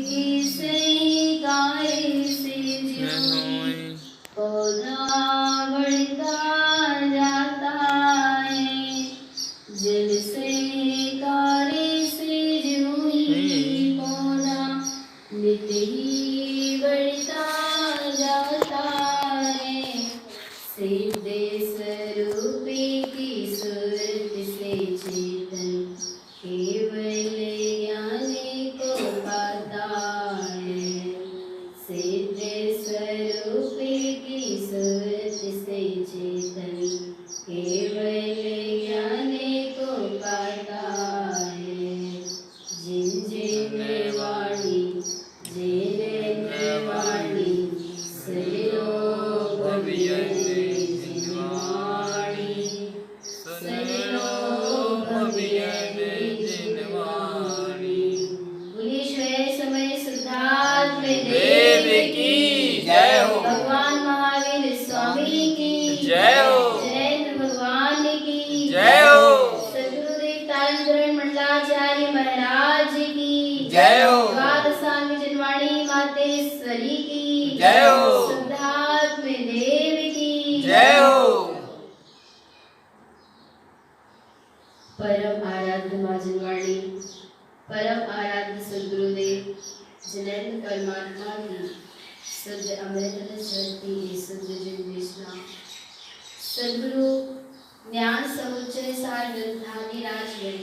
की स्वीकार से जो पौधा बढ़ता जाता है, जल से कार्य से जो ही पौधा नित ही बढ़ता जाता है। सिद्ध स्वरूप की सूरत से चेतन केवल ज्ञान को पाता है। सिद्ध स्वरूप की सूरत से चेतन केवल ज्ञान को पाता है। जिन जिन वाणी जिन वाणी सरो भवियते जिन वाणी सरो भवियते जिन वाणी। बोलिए श्रेय समय सिद्धार्थ देव की जय हो। भगवान महावीर स्वामी की जय हो। जयेंद्र भगवान की जय हो। सद्गुरुदेव तारण मंडलाचार्य महाराज की जय हो। द्वादशांग जनवाणी मातेश्वरी की जय हो। सिद्धार्थ देव की जय हो। परम आराध्य मां जनवाणी, परम आराध्य सद्गुरुदेव जैनेन्द्र परमात्मा की शुद्ध अमृत शक्ति शुद्ध जिन्देशना सद्गुरु ज्ञान समुच्चय सार ग्रंथाधिराज में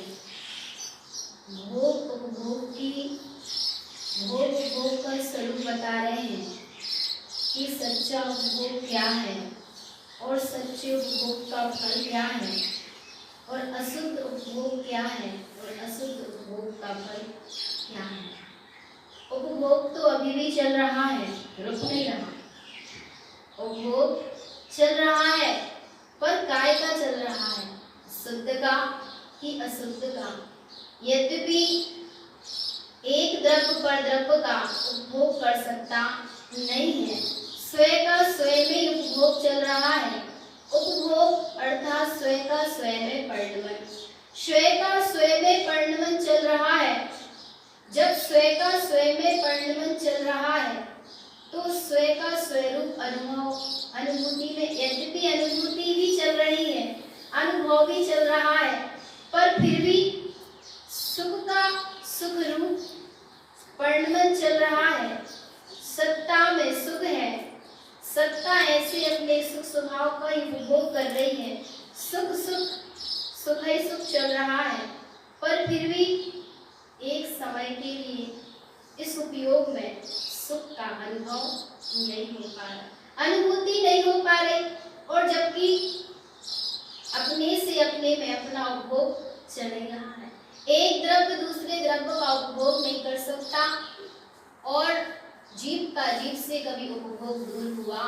भोग उपभोग का स्वरूप बता रहे हैं कि सच्चा उपभोग क्या है और सच्चे उपभोग का फल क्या है और अशुद्ध उपभोग क्या है और अशुद्ध उपभोग का फल क्या है। उपभोग तो अभी भी चल रहा है, रुक नहीं रहा। उपभोग चल रहा है पर काय का चल रहा है, शुद्ध का कि अशुद्ध का। यद्यपि एक द्रव्य पर द्रव्य का उपभोग कर सकता नहीं है, स्वयं का स्वयं में उपभोग चल रहा है। उपभोग अर्थात स्वयं का स्वयं में परिणमन, स्वयं का स्वयं में परिणमन चल रहा है। जब स्वयं का स्वयं में परिणमन चल रहा है तो स्वयं का स्वरूप अनुभूति में, यद्यपि अनुभूति भी चल रही है, अनुभव भी चल रहा है, पर फिर भी सुख का सुख रूप परिणमन चल रहा है। सत्ता में सुख है, सत्ता ऐसे अपने सुख स्वभाव का उपभोग कर रही है। सुख ही सुख चल रहा है, पर फिर भी एक समय के लिए इस उपयोग में सुख का अनुभव नहीं हो पा रहा, अनुभूति नहीं हो पा रही, और जबकि अपने से अपने में अपना उपभोग चल रहा है। एक द्रव्य दूसरे द्रव्य का उपभोग नहीं कर सकता और जीव का जीव से कभी उपभोग दूर हुआ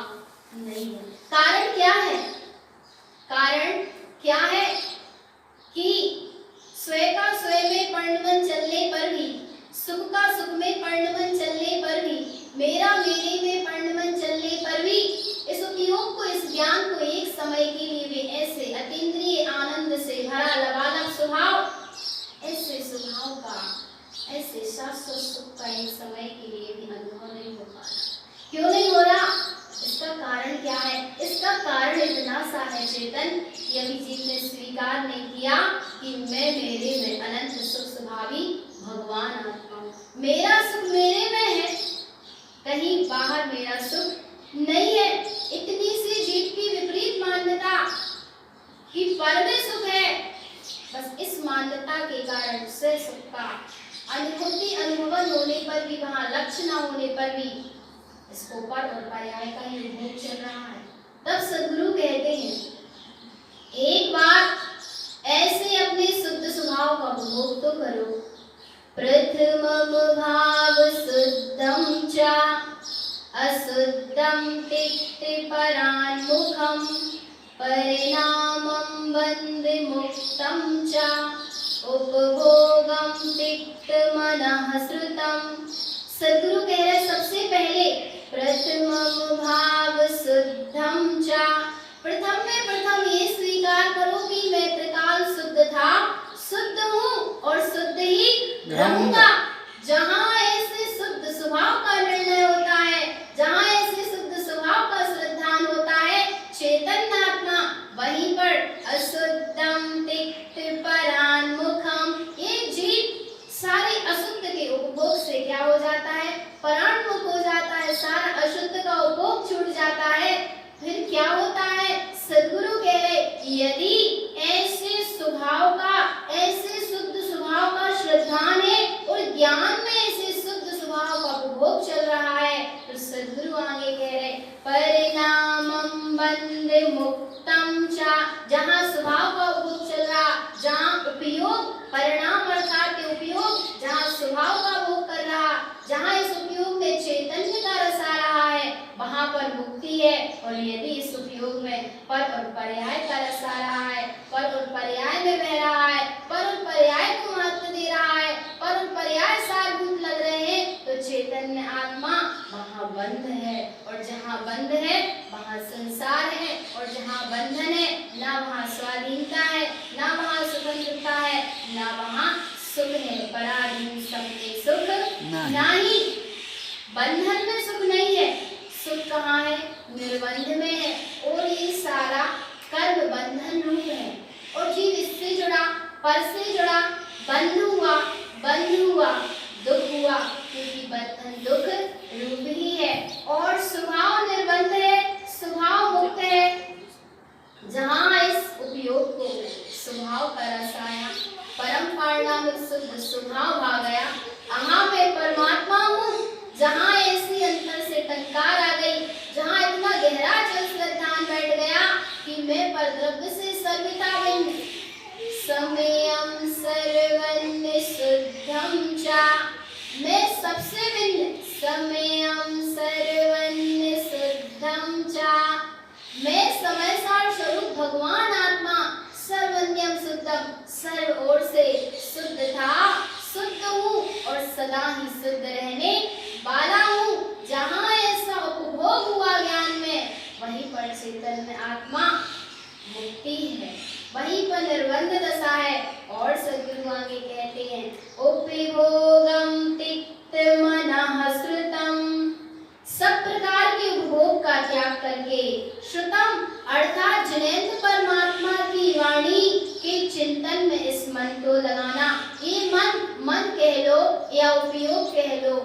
नहीं है। कारण क्या है? कारण क्या है कि स्वयं का स्वयं में परिणमन चलने पर भी, सुख का सुख में परिणमन चलने पर भी, मेरा मेरे में परिणमन चलने पर भी, इस उपयोग को, इस ज्ञान को एक समय के लिए वे ऐसे अतीन्द्रिय आनंद से भरा लबालब स्वभाव, ऐसे स्वभाव का, ऐसे शाश्वत सुख का एक समय के लिए भी अनुभव नहीं हो पा रहा। क्यों नहीं हो रहा? इसका कारण क्या है? इसका कारण इतना सा है चेतन, यदि जीव ने स्वीकार नहीं किया कि मैं मेरे में अनंत सुख स्वभावी भगवान आत्मा हूँ, मेरा सुख मेरे में है, कहीं बाहर मेरा सुख नहीं है। इतनी सी जीव की विपरीत मान्यता कि पर में सुख है, बस इस मान्यता के कारण से सुख का अनुभूति अनुभवन होने पर भी, वहां लक्ष्य न होने पर भी इसको पर और पर्याय का ही उपभोग चल रहा है। तब सद्गुरु कहते हैं, एक बार ऐसे अपने शुद्ध स्वभाव का उपभोग तो करो। प्रथमम भाव शुद्धम च अशुद्धम तिक्ति परान्मुखम परिणामं वन्दे मुक्तं च उपभोगं तिक्त मनः श्रुतं। सद्गुरु कह रहे सबसे पहले प्रथमं भाव शुद्धं च, प्रथम में प्रथम ये स्वीकार करो कि मैं त्रिकाल शुद्ध था, शुद्ध हूँ और शुद्ध ही रहूंगा। जहाँ ऐसे शुद्ध हो जाता है, परान्मुख हो जाता है, सारा अशुद्ध का उपभोग छूट जाता है। फिर क्या होता है? सद्गुरु कह रहे यदि ऐसे स्वभाव का, ऐसे शुद्ध स्वभाव का श्रद्धान है और ज्ञान में ऐसे शुद्ध स्वभाव का उपभोग चल रहा है, तो सद्गुरु आगे कह रहे परिणामं बंधे मुक्तम चा, जहाँ स्वभाव का उपभोग चल रहा, जहाँ उपयोग परिणाम अर्थात के उपयोग, जहाँ स्वभाव का भोग कर रहा, जहाँ इस उपयोग में चैतन्य का रस आ रहा है, वहाँ पर मुक्ति है। और यदि इस उपयोग में पर और पर्याय का रस आ रहा है, पर और पर्याय में बह रहा है, पर और पर्याय को महत्व दे रहा है, पर और पर्याय सारभूत लग रहे हैं, तो चैतन्य आत्मा वहाँ बंध है। और जहाँ बंध है वहाँ संसार है, और जहाँ बंधन है ना वहाँ स्वाधीनता है, ना वहाँ स्वतंत्रता है, ना वहाँ सुख है। पराधीन सबके सुख नहीं, बंधन में सुख नहीं है। सुख कहाँ है? निर्बंध में है। और ये सारा कर्म बंधन रूप है, और जीव इससे जुड़ा, पर से जुड़ा, बंध हुआ, दुख हुआ, क्योंकि बंधन दुख रूप ही है। और स्वभाव निर्बंध है, स्वभाव मुक्त है। जहाँ इस उपयोग को स्वभाव का रस आया, परम पारणामिक शुद्ध स्वभाव आ गया, अहाँ मैं परमात्मा हूँ, जहाँ ऐसी अंतर से टंकार आ गई, जहाँ इतना गहरा जल श्रद्धान बैठ गया कि मैं परद्रव्य से सर्वथा भिन्न, समयम सर्वन्य शुद्धम चा, मैं सबसे भिन्न, समयम सर्वन्य शुद्धम चा, मैं समय सार स्वरूप भगवान आत्मा, सर्वन्यम शुद्धम, सर्व ओर से शुद्ध था, शुद्ध हूँ और सदा ही शुद्ध रहने वाला हूँ। जहाँ ऐसा उपभोग हुआ ज्ञान में, वहीं पर चैतन्य आत्मा मुक्ति है, वहीं पर निर्बंध दशा है। और सद्गुरु आगे कहते हैं उपभोगम तिक्त मनः श्रुतम, सब प्रकार के उपभोग का त्याग करके, श्रुतम अर्थात जिनेंद्र परमात्मा की वाणी के चिंतन में इस मन को लगाना। ये मन कह लो या उपयोग कह लो,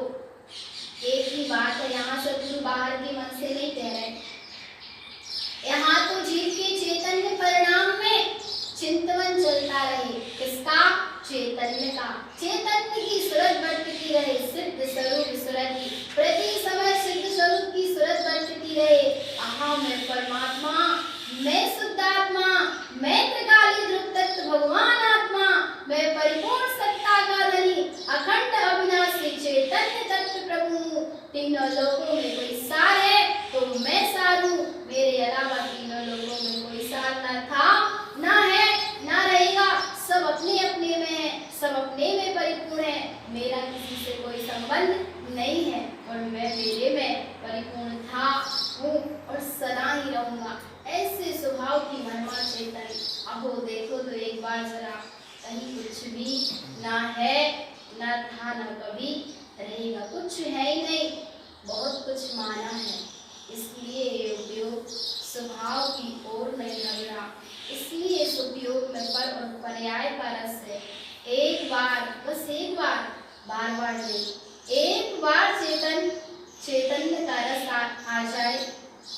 एक ही बात है। यहाँ सद्गुरु बाहर के मन से नहीं कह रहे, यहाँ तो जीव के चैतन्य परिणाम में चिंतन चलता रहे। किसका? चैतन्य का। चैतन्य की सूरत बढ़ती रहे, सिद्ध स्वरूप सूरत की, प्रति समय सिद्ध स्वरूप की सूरत बढ़ती रहे। अहम मैं परमात्मा, मैं शुद्धात्मा, मैं त्रिकाली ध्रुव तत्व भगवान आत्मा, मैं परिपूर्ण सत्ता का धनी, अखंड अविनाशी चैतन्य तत्व प्रभु। तीनों लोकों में कोई सार है तो मैं सार हूँ, मेरे अलावा तीनों लोकों में कोई सार न था, ना है, ना रहेगा। सब अपने अपने में है, सब अपने में परिपूर्ण है। मेरा किसी से कोई संबंध नहीं है, और मैं मेरे में परिपूर्ण था, हूँ और सदा ही रहूंगा। ऐसे स्वभाव की महिमा चैतन्य। अहो देखो तो एक बार जरा, कहीं कुछ भी ना है, ना था, ना कभी रहेगा, कुछ है ही नहीं, बहुत कुछ माना है। इसलिए ये उपयोग स्वभाव की ओर नहीं लग रहा, इसलिए इस उपयोग में पर और पर्याय का रस है। एक बार, बस एक बार, बार बार नहीं, एक बार चैतन्य का रस आ जाए,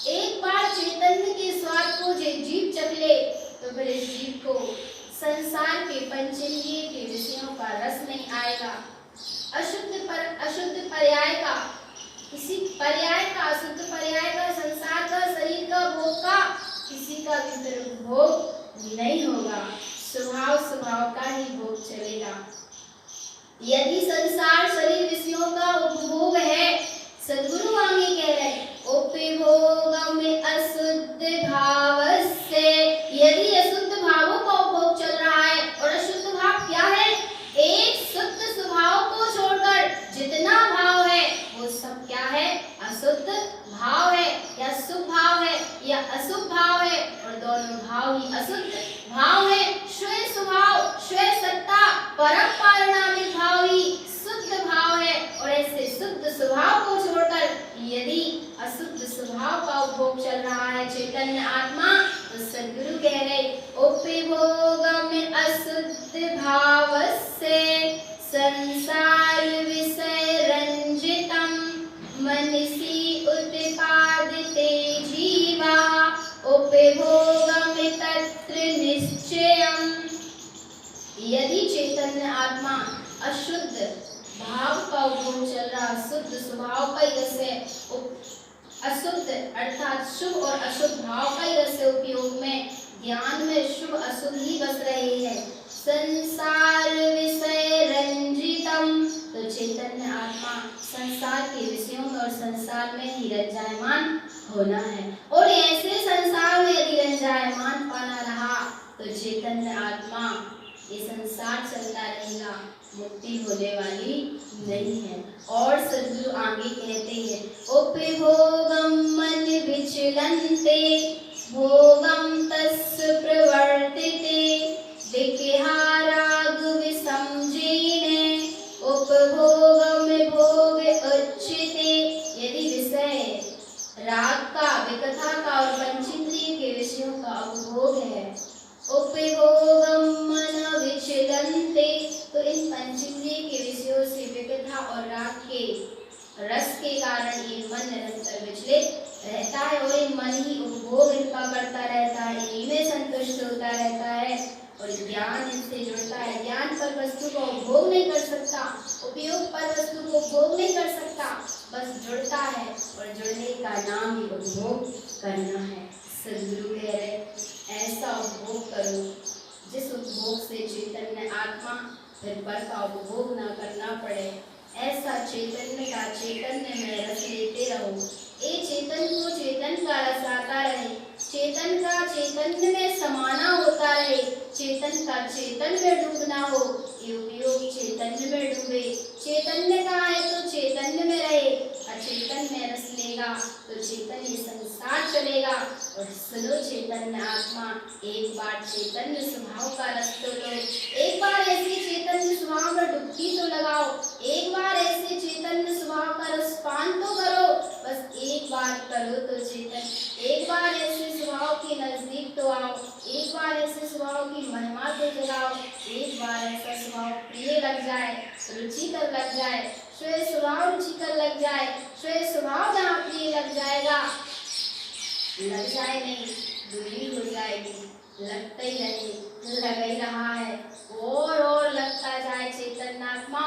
एक बार चैतन्य के स्वाद को जीव चख ले, तो फिर इस जीव को संसार के पंचेंद्रिय के विषयों का रस नहीं आएगा। अशुद्ध पर्याय का, किसी पर्याय का, अशुद्ध पर्याय का, संसार का, शरीर का, भोग का, किसी का भी फिर भोग नहीं होगा। स्वभाव का ही भोग चलेगा। यदि संसार शरीर विषयों का उपभोग है, सद्गुरु आगे कह रहे उपभोग में अशुद्ध भाव से, यदि अशुद्ध भावों का उपभोग चल रहा है, और अशुद्ध भाव क्या है? एक शुद्ध स्वभाव को छोड़कर जितना भाव है वो सब क्या है? अशुद्ध भाव है, या शुभ भाव है, या अशुभ भाव है, और दोनों भाव ही अशुद्ध भाव है। स्वयं स्वभाव, स्वयं सत्ता, परम पारणामिक भाव ही शुद्ध भाव है। और ऐसे शुद्ध स्वभाव को छोड़कर यदि अशुद्ध स्वभाव का उपभोग चल रहा है चैतन्य आत्मा, तो सद्गुरु कह रहे उपभोग में अशुद्ध भाव से संसार विषय आत्मा अशुद्ध भाव का उपभोग चल रहा, शुद्ध स्वभाव का ही रस है, अशुद्ध अर्थात शुभ और अशुभ भाव का ही रस है उपयोग में, ज्ञान में शुभ अशुभ ही बस रहे हैं। संसार विषय रंजितम, तो चैतन्य आत्मा संसार के विषयों में और संसार में ही रंजायमान होना है। और ऐसे संसार में यदि रंजायमान पाना रहा तो चैतन्य आत्मा ये संसार चलता रहेगा, मुक्ति होने वाली नहीं है। और सद्गुरु आगे कहते हैं, उपभोगम मन विचलन्ते भोगम तस्य प्रवर्तिते विहाराग विसंजीने उपभोगम भोग उच्यते। यदि विषय राग का, विकथा का और पंचेंद्रिय के विषयों का उपभोग है, उपभोगम मन विचलन्ते, तो इन पंचेंद्रिय के विषयों से विकथा और राग के रस के कारण ये मन निरंतर विचलित रहता है और ये मन ही उपभोग इनका करता रहता है, इन्हीं में संतुष्ट होता रहता है और ज्ञान इनसे जुड़ता है। ज्ञान पर वस्तु को उपभोग नहीं कर सकता, उपयोग पर वस्तु को उपभोग नहीं कर सकता, बस जुड़ता है और जुड़ने का नाम ही उपभोग करना है। सद्गुरु कह रहे ऐसा उपभोग करो जिस उपभोग से चैतन्य आत्मा फिर पर का उपभोग न करना पड़े। ऐसा चैतन्य का चैतन्य में रस लेते रहो, ए चेतन को चेतन का रस आता रहे, चेतन का चैतन्य में समाना होता रहे, चेतन का चेतन में डूबना हो, ये उपयोग चैतन्य में डूबे। चैतन्य का है तो चैतन्य में रहे, अचेतन में रस लेगा तो चेतन ये संसार चलेगा। और सुनो चैतन्य आत्मा, एक बार चैतन्य स्वभाव का रस तो लो, एक बार ऐसे चैतन्य स्वभाव में डुबकी तो लगाओ, एक बार ऐसे चैतन्य स्वभाव का रस पान तो करो, बस एक बार करो तो चेतन, एक बार ऐसे स्वभाव के नजदीक तो आओ, एक बार ऐसे स्वभाव की महिमा तो जगाओ, एक बार ऐसा स्वभाव प्रिय लग जाए, रुचिकर लग जाए, स्वयं स्वभाव रुचिकर लग जाए, स्वयं स्वभाव जहाँ प्रिय लग जाएगा, लग जाए नहीं दूरी हो जाएगी, लगता ही रहे, लग ही रहा है और लगता जाए चैतन्य आत्मा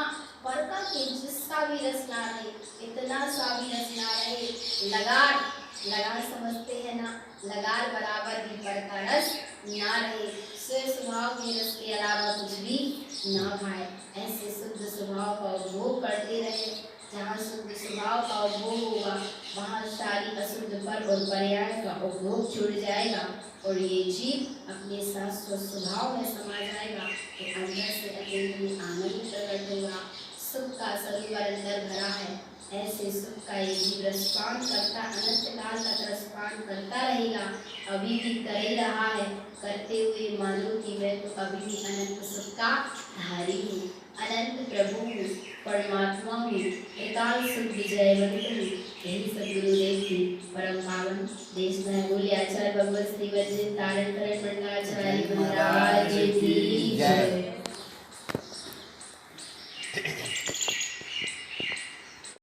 पर का जिसका भी रस ना रहे, इतना सा भी रस ना रहे, लगार समझते हैं ना, लगार बराबर भी पर का रस ना रहे, स्वयं स्वभाव के रस के अलावा कुछ भी ना खाए। ऐसे शुद्ध स्वभाव का उपभोग करते रहे, जहाँ शुद्ध स्वभाव का उपभोग होगा वहाँ सारी अशुद्ध पर और पर्याय का उपभोग छूट जाएगा और ये जीव अपने शाश्वत स्वभाव में समा जाएगा, तो अंदर से अत्यंत आनंद प्रकट होगा, सुख का सरोवर अंदर भरा है। ऐसे सुख का ये जीव रसपान करता अनंत काल तक रसपान करता रहेगा, अभी भी कर ही रहा है, करते हुए मानो कि मैं तो अभी भी अनंत सुख का धारी हूँ, अनंत प्रभु हूँ, परमात्मा हूँ, एकाल सुख विजयवंत हूँ। यही सद्गुरुदेव की परम पावन देश में बोले आचार्य भगवत श्री वज्र तारण करण मंडलाचार्य महाराज की जय।